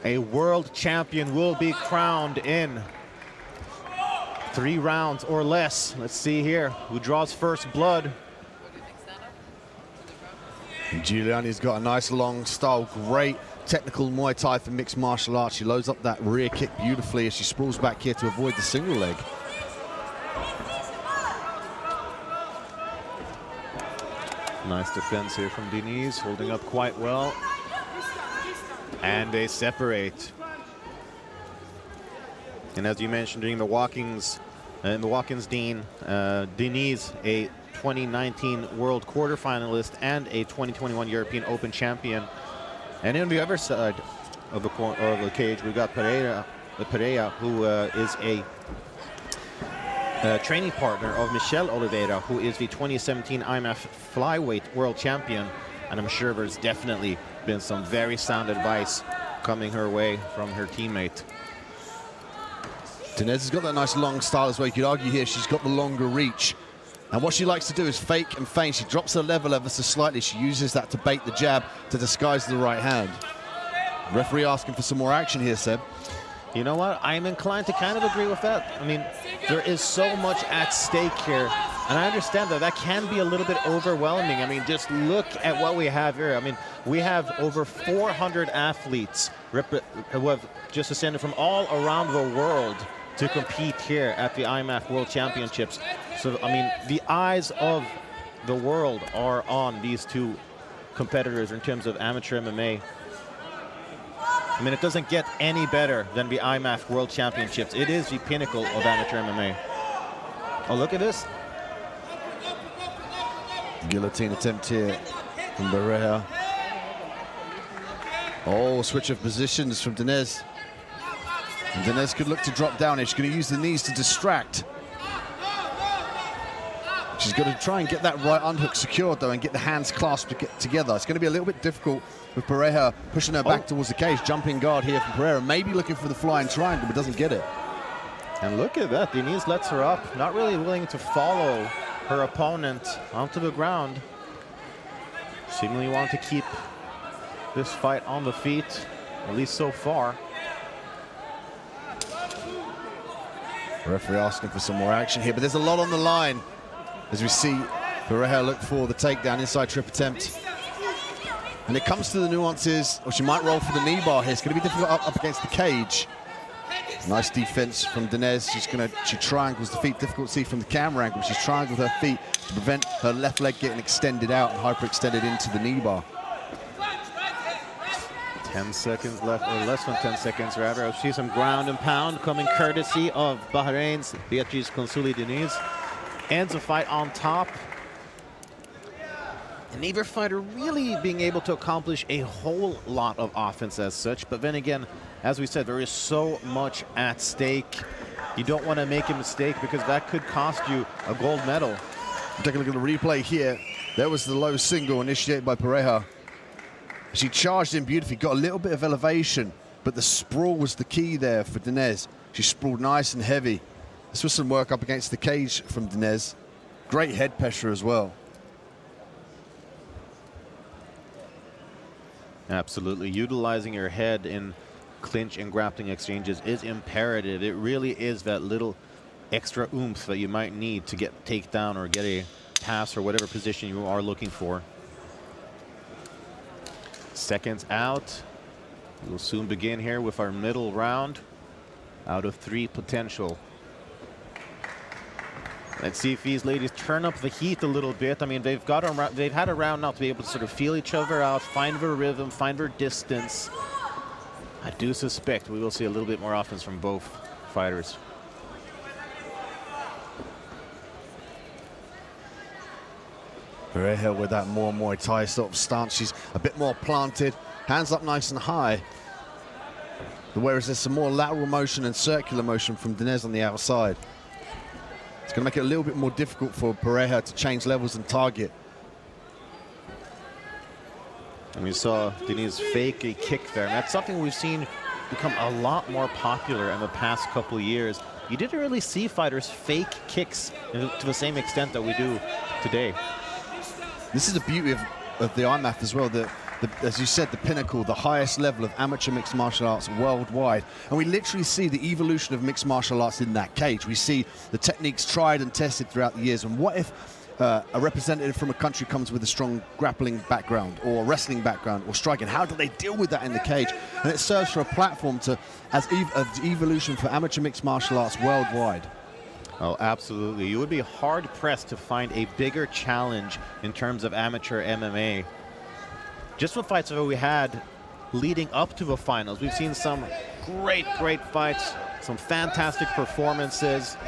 A world champion will be crowned in 3 rounds or less. Let's see here who draws first blood. Giuliany's got a nice long style, great technical Muay Thai for mixed martial arts. She loads up that rear kick beautifully as she sprawls back here to avoid the single leg. Nice defense here from Denise, holding up quite well. And they separate. And as you mentioned during the walk-ins, in the walk-ins, Dean, Denise, a 2019 World quarterfinalist and a 2021 European Open champion. And on the other side of the cage, we got Perea, who is a training partner of Michelle Oliveira, who is the 2017 IMMAF Flyweight World Champion. And I'm sure there's definitely been some very sound advice coming her way from her teammate. Denez has got that nice long style as well. You could argue here she's got the longer reach. And what she likes to do is fake and feint. She drops her level ever so slightly. She uses that to bait the jab to disguise the right hand. Referee asking for some more action here, Seb. You know what? I'm inclined to kind of agree with that. I mean, there is so much at stake here. And I understand that that can be a little bit overwhelming. I mean, just look at what we have here. I mean, we have over 400 athletes who have just ascended from all around the world to compete here at the IMMAF World Championships. So, I mean, the eyes of the world are on these two competitors in terms of amateur MMA. I mean, it doesn't get any better than the IMMAF World Championships. It is the pinnacle of amateur MMA. Oh, look at this. Guillotine attempt here from Perea. Oh, switch of positions from Denez. And Denez could look to drop down here. She's going to use the knees to distract. She's got to try and get that right underhook secured, though, and get the hands clasped together. It's going to be a little bit difficult with Perea pushing her back towards the cage. Jumping guard here from Perea. Maybe looking for the flying triangle, but doesn't get it. And look at that. Denise lets her up. Not really willing to follow her opponent onto the ground. Seemingly want to keep this fight on the feet, at least so far. Referee asking for some more action here, but there's a lot on the line as we see Perea look for the takedown, inside trip attempt. And it comes to the nuances, or she might roll for the knee bar here. It's going to be difficult up against the cage. Nice defense from Denez. She triangles the feet. Difficult to see from the camera angle. She's triangled her feet to prevent her left leg getting extended out and hyperextended into the knee bar. 10 seconds left, or less than 10 seconds rather. I see some ground and pound coming courtesy of Bahrain's Beatriz Consuli Denise. Ends the fight on top. And neither fighter really being able to accomplish a whole lot of offense as such. But then again, as we said, there is so much at stake. You don't want to make a mistake because that could cost you a gold medal. Take a look at the replay here. There was the low single initiated by Perea. She charged in beautifully, got a little bit of elevation, but the sprawl was the key there for Denez. She sprawled nice and heavy. This was some work up against the cage from Denez. Great head pressure as well. Absolutely. Utilizing your head in clinch and grappling exchanges is imperative. It really is that little extra oomph that you might need to get takedown or get a pass or whatever position you are looking for. Seconds out. We'll soon begin here with our middle round out of 3 potential. Let's see if these ladies turn up the heat a little bit. I mean, they've had a round now to be able to sort of feel each other out, find their rhythm, find their distance. I do suspect we will see a little bit more offense from both fighters. Perea with that more Muay Thai sort of stance. She's a bit more planted, hands up nice and high. Whereas there's some more lateral motion and circular motion from Denez on the outside. It's going to make it a little bit more difficult for Perea to change levels and target. And we saw Denise fake a kick there. And that's something we've seen become a lot more popular in the past couple of years. You didn't really see fighters fake kicks to the same extent that we do today. This is the beauty of the IMMAF as well, that as you said, the pinnacle, the highest level of amateur mixed martial arts worldwide. And we literally see the evolution of mixed martial arts in that cage. We see the techniques tried and tested throughout the years. And what if a representative from a country comes with a strong grappling background or wrestling background or striking? How do they deal with that in the cage? And it serves for a platform to as evolution for amateur mixed martial arts worldwide. Oh, absolutely. You would be hard-pressed to find a bigger challenge in terms of amateur MMA. Just what fights that we had leading up to the finals. We've seen some great fights, some fantastic performances.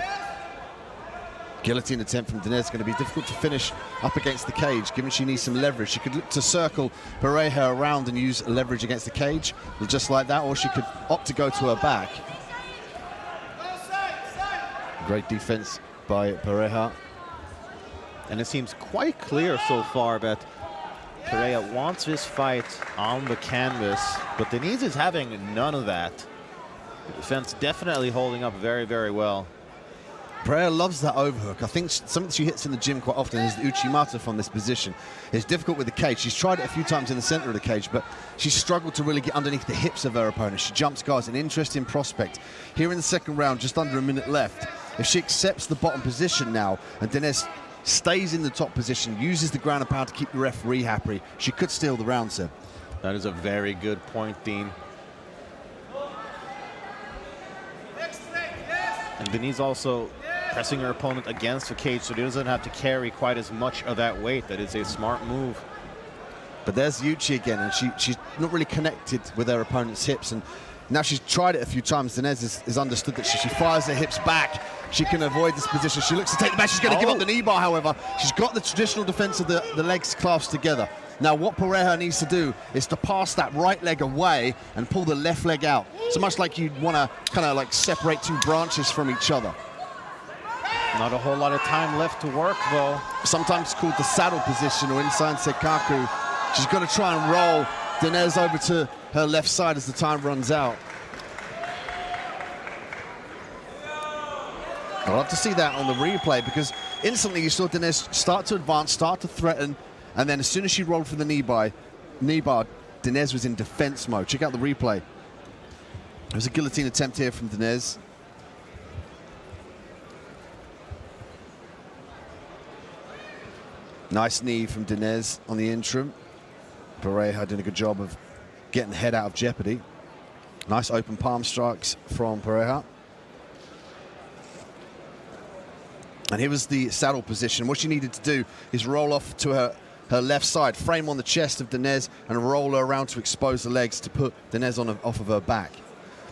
Guillotine attempt from Dinez is going to be difficult to finish up against the cage, given she needs some leverage. She could look to circle Perea around and use leverage against the cage, just like that, or she could opt to go to her back. Great defense by Perea. And it seems quite clear so far that Perea wants this fight on the canvas, but Dinez is having none of that. The defense definitely holding up very well. Perea loves that overhook. I think something she hits in the gym quite often is the uchimata from this position. It's difficult with the cage. She's tried it a few times in the center of the cage, but she's struggled to really get underneath the hips of her opponent. She jumps guards, an interesting prospect. Here in the second round, just under a minute left, if she accepts the bottom position now, and Dinez stays in the top position, uses the ground and pound to keep the referee happy, she could steal the round, Seb. That is a very good point, Dean. And Dinez also pressing her opponent against the cage so he doesn't have to carry quite as much of that weight. That is a smart move. But there's Yuchi again, and she's not really connected with her opponent's hips, and now she's tried it a few times. Dinez has understood that she fires her hips back, she can avoid this position. She looks to take the back. She's going to give up the knee bar, however. She's got the traditional defense of the legs clasped together. Now what Perea needs to do is to pass that right leg away and pull the left leg out. So much like you'd want to kind of like separate two branches from each other. Not a whole lot of time left to work, though. Sometimes called the saddle position or inside Sekaku. She's got to try and roll Dinez over to her left side as the time runs out. I'd love to see that on the replay, because instantly you saw Dinez start to advance, start to threaten, and then as soon as she rolled for the knee bar, Dinez was in defense mode. Check out the replay. There's a guillotine attempt here from Dinez. Nice knee from Dinez on the interim. Perea doing a good job of getting the head out of jeopardy. Nice open palm strikes from Perea. And here was the saddle position. What she needed to do is roll off to her left side, frame on the chest of Dinez, and roll her around to expose the legs to put Dinez off of her back.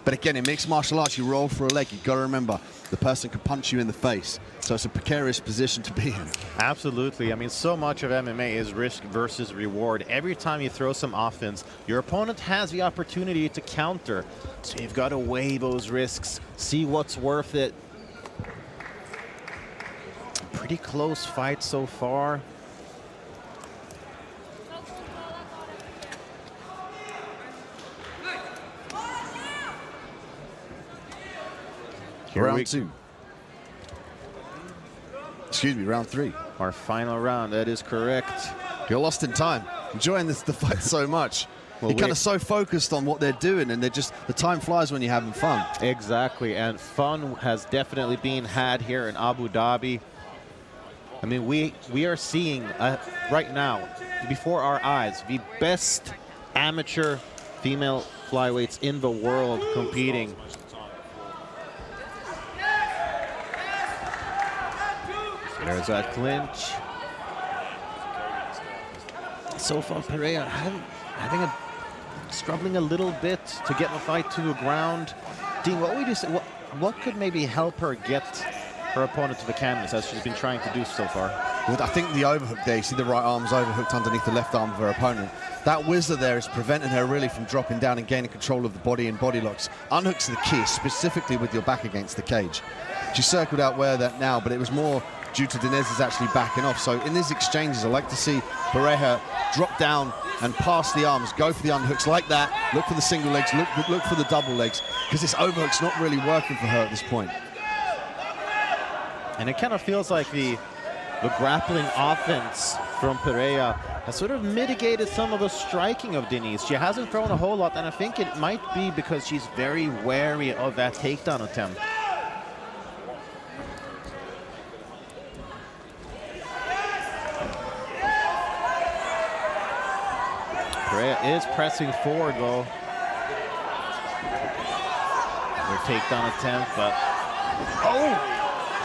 But again, in mixed martial arts, you roll for a leg. You've got to remember, the person can punch you in the face. So it's a precarious position to be in. Absolutely. I mean, so much of MMA is risk versus reward. Every time you throw some offense, your opponent has the opportunity to counter. So you've got to weigh those risks, see what's worth it. Pretty close fight so far. Round two. Excuse me, round three. Our final round, that is correct. You're lost in time. Enjoying the fight so much. Well, you're kind of so focused on what they're doing, and the time flies when you're having fun. Exactly, and fun has definitely been had here in Abu Dhabi. I mean, we are seeing right now, before our eyes, the best amateur female flyweights in the world competing. There's that clinch. So far, Perea struggling a little bit to get the fight to the ground. Dean, what would you say? What could maybe help her get her opponent to the canvas, as she's been trying to do so far? Well, I think the overhook there, you see the right arm's overhooked underneath the left arm of her opponent. That whizzer there is preventing her really from dropping down and gaining control of the body and body locks. Unhooks the key, specifically with your back against the cage. She circled out where that now, but it was more due to Dinez's actually backing off. So in these exchanges, I like to see Perea drop down and pass the arms, go for the unhooks like that, look for the single legs, look for the double legs, because this overhook's not really working for her at this point. And it kind of feels like the grappling offense from Perea has sort of mitigated some of the striking of Denise. She hasn't thrown a whole lot, and I think it might be because she's very wary of that takedown attempt. Perea is pressing forward, though. Their takedown attempt, but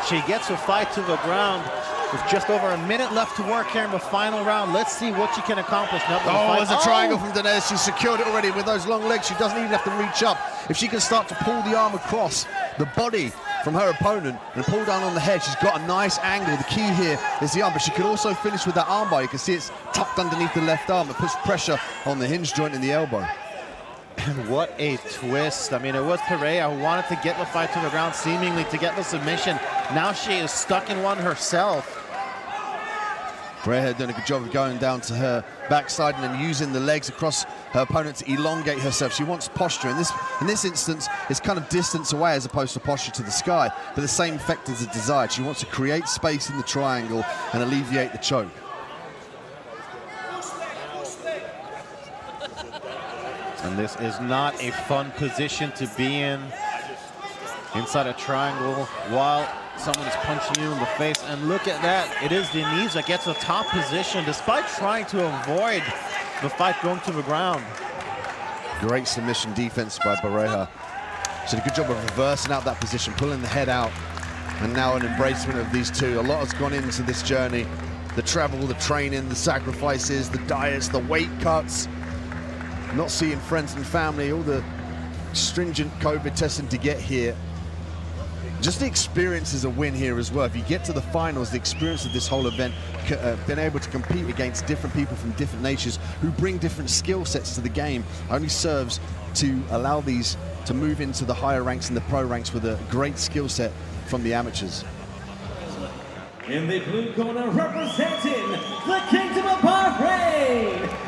she gets her fight to the ground with just over a minute left to work here in the final round. Let's see what she can accomplish. There's a triangle from Denise. She's secured it already with those long legs. She doesn't even have to reach up. If she can start to pull the arm across the body from her opponent and pull down on the head, she's got a nice angle. The key here is the arm, but she could also finish with that arm bar. You can see it's tucked underneath the left arm. It puts pressure on the hinge joint in the elbow. And what a twist. I mean, it was Perea who wanted to get the fight to the ground, seemingly to get the submission. Now she is stuck in one herself. Perea had done a good job of going down to her backside and then using the legs across her opponent to elongate herself. She wants posture. In this instance, it's kind of distance away as opposed to posture to the sky, but the same factors are desired. She wants to create space in the triangle and alleviate the choke. And this is not a fun position to be in, inside a triangle while someone is punching you in the face. And look at that, it is Denise that gets the top position despite trying to avoid the fight going to the ground. Great submission defense by Perea. She did a good job of reversing out that position, pulling the head out, and now an embracement of these two. A lot has gone into this journey. The travel, the training, the sacrifices, the diets, the weight cuts, not seeing friends and family, all the stringent COVID testing to get here. Just the experience is a win here as well. If you get to the finals, the experience of this whole event, being able to compete against different people from different nations who bring different skill sets to the game, only serves to allow these to move into the higher ranks and the pro ranks with a great skill set from the amateurs. In the blue corner, representing the Kingdom of Bahrain,